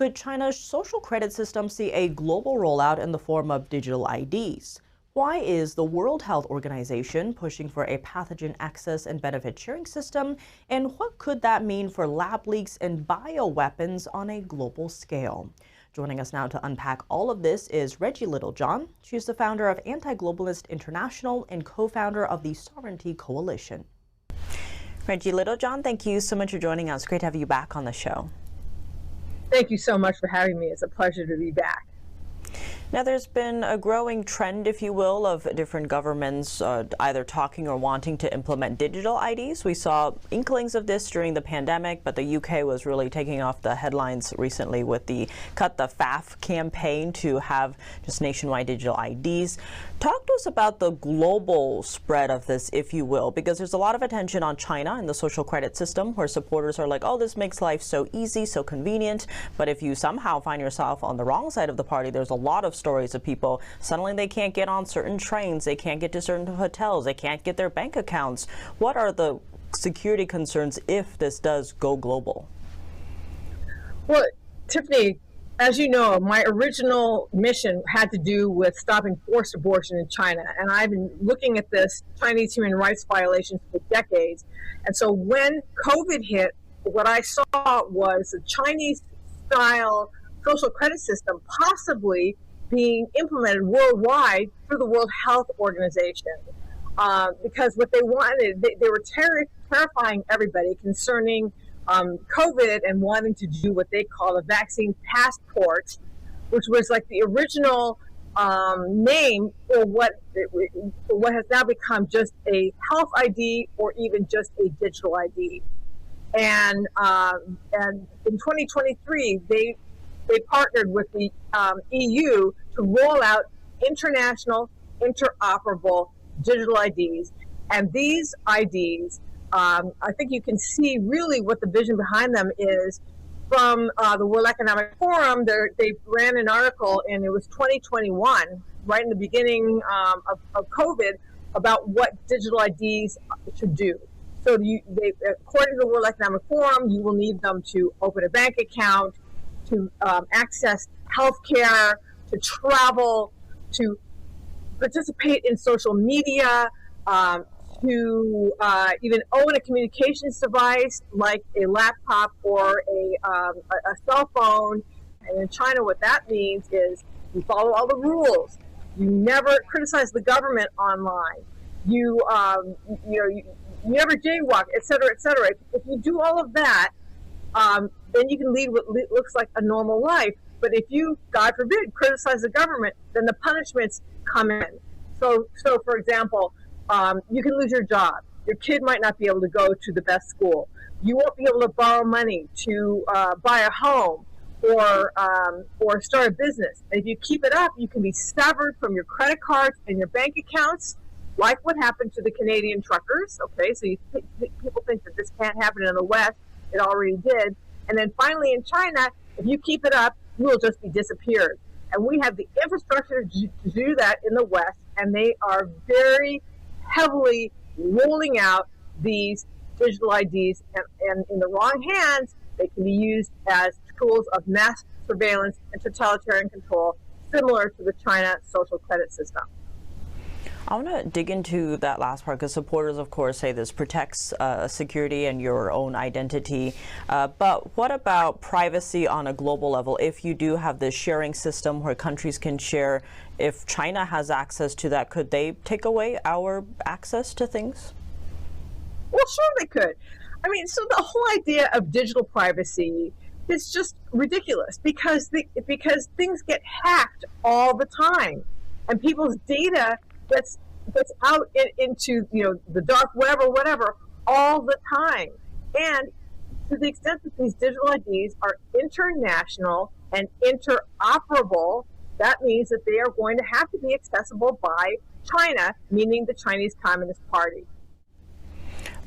Could China's social credit system see a global rollout in the form of digital IDs? Why is the World Health Organization pushing for a pathogen access and benefit sharing system? And what could that mean for lab leaks and bioweapons on a global scale? Joining us now to unpack all of this is Reggie Littlejohn. She's the founder of Anti-Globalist International and co-founder of the Sovereignty Coalition. Reggie Littlejohn, thank you so much for joining us. Great to have you back on the show. Thank you so much for having me. It's a pleasure to be back. Now, there's been a growing trend, if you will, of different governments either talking or wanting to implement digital IDs. We saw inklings of this during the pandemic, but the UK was really taking off the headlines recently with the Cut the Faff campaign to have just nationwide digital IDs. Talk to us about the global spread of this, if you will, because there's a lot of attention on China and the social credit system where supporters are like, oh, this makes life so easy, so convenient. But if you somehow find yourself on the wrong side of the party, there's a lot of stories of people suddenly they can't get on certain trains, they can't get to certain hotels, they can't get their bank accounts. What are the security concerns if this does go global? Well, Tiffany, as you know, my original mission had to do with stopping forced abortion in China, and I've been looking at this Chinese human rights violations for decades. And so when COVID hit, what I saw was a Chinese-style social credit system possibly being implemented worldwide through the World Health Organization. Because what they wanted, they were terrifying everybody concerning COVID and wanting to do what they call a vaccine passport, which was like the original name for what has now become just a health ID or even just a digital ID. And in 2023, they partnered with the EU to roll out international interoperable digital IDs. And these IDs, I think you can see really what the vision behind them is from the World Economic Forum. They ran an article, and it was 2021, right in the beginning of COVID, about what digital IDs should do. So according to the World Economic Forum, you will need them to open a bank account, to access healthcare, to travel, to participate in social media, to even own a communications device like a laptop or a cell phone. And in China, what that means is you follow all the rules. You never criticize the government online. You never jaywalk, et cetera, et cetera. If you do all of that, then you can lead what looks like a normal life. But if you, God forbid, criticize the government, then the punishments come in. So for example, you can lose your job. Your kid might not be able to go to the best school. You won't be able to borrow money to buy a home or start a business. And if you keep it up, you can be severed from your credit cards and your bank accounts, like what happened to the Canadian truckers. Okay, so people think that this can't happen in the West. It already did. And then finally in China, if you keep it up, you will just be disappeared. And we have the infrastructure to do that in the West, and they are very heavily rolling out these digital IDs, and in the wrong hands, they can be used as tools of mass surveillance and totalitarian control, similar to the China social credit system. I want to dig into that last part because supporters, of course, say this protects security and your own identity. But what about privacy on a global level? If you do have this sharing system where countries can share, if China has access to that, could they take away our access to things? Well, sure they could. I mean, so the whole idea of digital privacy is just ridiculous because things get hacked all the time, and people's data gets out into the dark web or whatever all the time. And to the extent that these digital IDs are international and interoperable, that means that they are going to have to be accessible by China, meaning the Chinese Communist Party.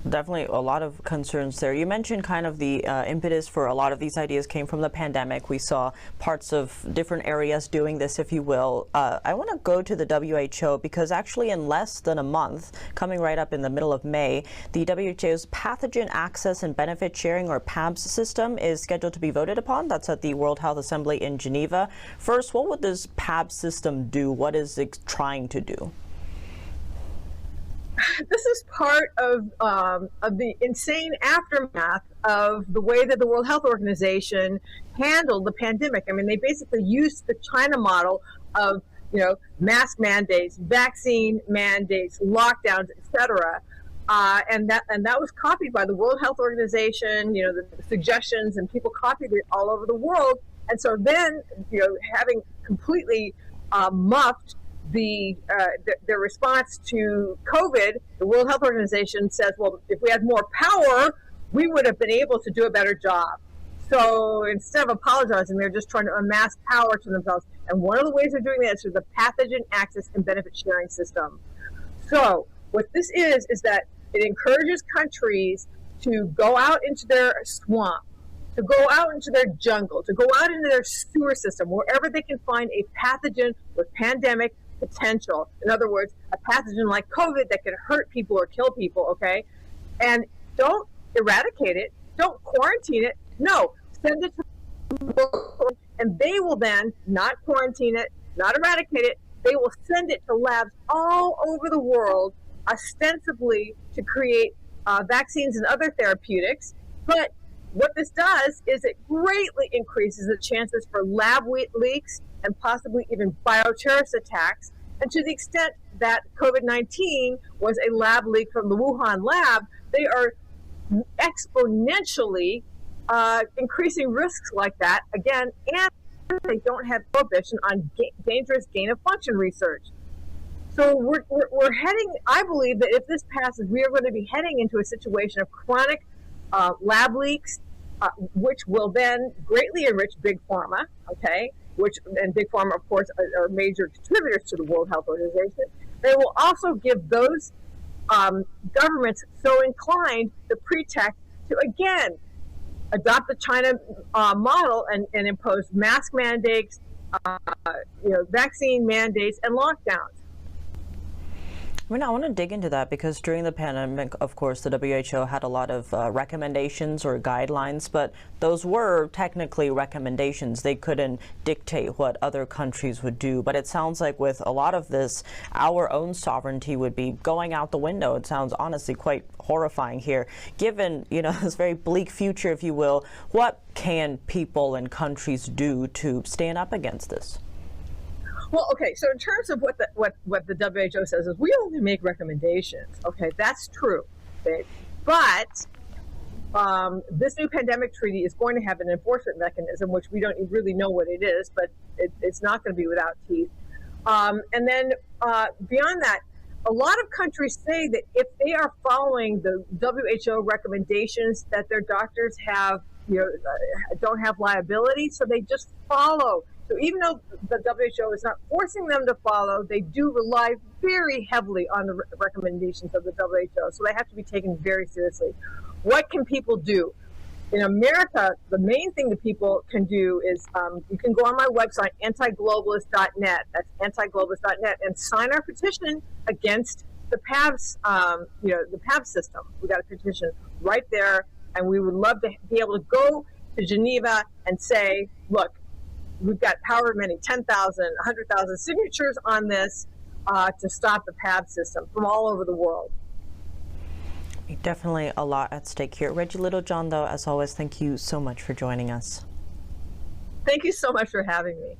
Definitely a lot of concerns there. You mentioned kind of the impetus for a lot of these ideas came from the pandemic. We saw parts of different areas doing this, if you will. I want to go to the WHO because actually in less than a month, coming right up in the middle of May, the WHO's Pathogen Access and Benefit Sharing, or PABS system, is scheduled to be voted upon. That's at the World Health Assembly in Geneva. First, what would this PABS system do? What is it trying to do? This is part of the insane aftermath of the way that the World Health Organization handled the pandemic. I mean, they basically used the China model of, mask mandates, vaccine mandates, lockdowns, etc. And that was copied by the World Health Organization. The suggestions, and people copied it all over the world. And so then, having completely muffed their response to COVID, the World Health Organization says, well, if we had more power, we would have been able to do a better job. So instead of apologizing, they're just trying to amass power to themselves. And one of the ways they're doing that is through the Pathogen Access and Benefit Sharing system. So what this is that it encourages countries to go out into their swamp, to go out into their jungle, to go out into their sewer system, wherever they can find a pathogen with pandemic potential. In other words, a pathogen like COVID that can hurt people or kill people, okay? And don't eradicate it, don't quarantine it, no, send it to the, and they will then not quarantine it, not eradicate it, they will send it to labs all over the world, ostensibly to create vaccines and other therapeutics. But what this does is it greatly increases the chances for lab leaks and possibly even bioterrorist attacks. And to the extent that COVID-19 was a lab leak from the Wuhan lab, they are exponentially increasing risks like that, again, and they don't have prohibition on dangerous gain-of-function research. So we're heading, I believe that if this passes, we are going to be heading into a situation of chronic lab leaks, which will then greatly enrich Big Pharma, okay? And Big Pharma, of course, are major contributors to the World Health Organization. They will also give those governments so inclined the pretext to, again, adopt the China model and impose mask mandates, vaccine mandates, and lockdowns. I want to dig into that because during the pandemic, of course, the WHO had a lot of recommendations or guidelines, but those were technically recommendations. They couldn't dictate what other countries would do. But it sounds like with a lot of this, our own sovereignty would be going out the window. It sounds honestly quite horrifying here. Given, this very bleak future, if you will, what can people and countries do to stand up against this? Well, okay, so in terms of what the WHO says is we only make recommendations. Okay, that's true. Okay? But this new pandemic treaty is going to have an enforcement mechanism, which we don't really know what it is, but it's not going to be without teeth. And then beyond that, a lot of countries say that if they are following the WHO recommendations, that their doctors have, don't have liability, so they just follow. So even though the WHO is not forcing them to follow, they do rely very heavily on the recommendations of the WHO. So they have to be taken very seriously. What can people do? In America, the main thing that people can do is you can go on my website, antiglobalist.net. That's antiglobalist.net, and sign our petition against the PABS, the PABS system. We got a petition right there, and we would love to be able to go to Geneva and say, look, we've got however many, 10,000, 100,000 signatures on this to stop the PABS system from all over the world. Definitely a lot at stake here. Reggie Littlejohn, though, as always, thank you so much for joining us. Thank you so much for having me.